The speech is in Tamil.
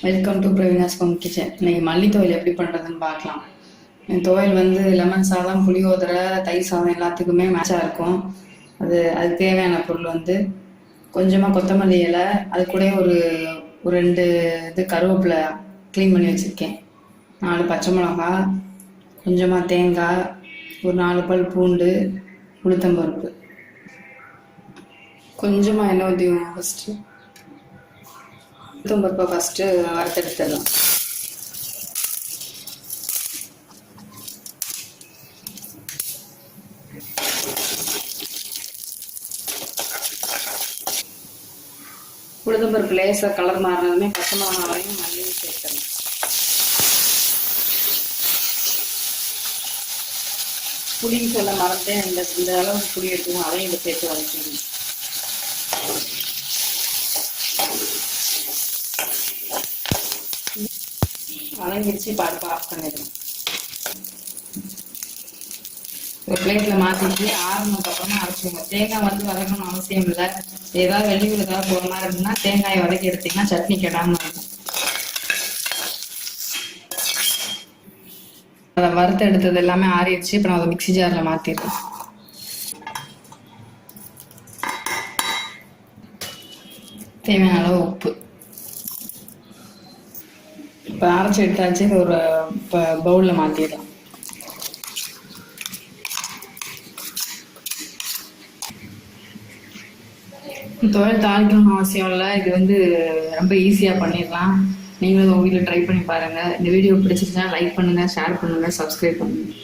Welcome to Praveena's home kitchen. இன்னைக்கு மல்லி துவையல் எப்படி பண்ணுறதுன்னு பார்க்கலாம். என் துவையல் வந்து லெமன் சாதம், புளியோதரை, தயிர் சாதம் எல்லாத்துக்குமே மேட்சாக இருக்கும். அதுக்கு தேவையான பொருள் வந்து கொஞ்சமாக கொத்தமல்லி இலை, அது கூட ஒரு ஒரு 2 கருவேப்பிலை க்ளீன் பண்ணி வச்சுருக்கேன், 4 பச்சை மிளகா, கொஞ்சமாக தேங்காய், ஒரு 4 பல் பூண்டு, உளுத்தம்பருப்பு. கொஞ்சமாக எண்ணெய் ஊற்றிடுவோம். உளுத்தம்பருப்பை ஃபஸ்ட்டு வறுத்தெடுத்துடலாம். உளுத்தம்பருப்பு லேசாக கலர் மாறினதுமே பச்சை மிளகாவையும் மல்லியும் சேர்த்துடலாம். புளின்னு சொல்ல மறந்தேன். இந்த அளவுக்கு புளி எடுத்துக்கணும், அதையும் இதை சேர்த்து வதக்கணும். வதங்கிடுச்சு, பருப்பு ஆஃப் பண்ணிடணும். ஒரு பிளேட்டில் மாற்றிட்டு ஆறுனதுக்கப்புறமா அரைச்சிக்கோங்க. தேங்காய் வந்து வதக்கணும் அவசியம் இல்லை. ஏதாவது வெளியூர் ஏதாவது போகிற மாதிரி இருக்குன்னா தேங்காயை வதக்கி எடுத்திங்கன்னா சட்னி கெடாமல் இருக்கும். அதை வறுத்து எடுத்தது எல்லாமே ஆறிடுச்சு. இப்போ நான் அதை மிக்சி ஜாரில் மாற்றிடுறேன். தேவையான அளவு உப்பு. இப்போ அரைச்சி எடுத்தாச்சு. ஒரு பவுலில் மாற்றிடலாம். துவையல் தாளிக்கணும்னு அவசியம் இல்லை. இது வந்து ரொம்ப ஈஸியாக பண்ணிடலாம். நீங்களும் உங்கள் வீட்டில் ட்ரை பண்ணி பாருங்கள். இந்த வீடியோ பிடிச்சிருந்தா லைக் பண்ணுங்கள், ஷேர் பண்ணுங்கள், சப்ஸ்கிரைப் பண்ணுங்கள்.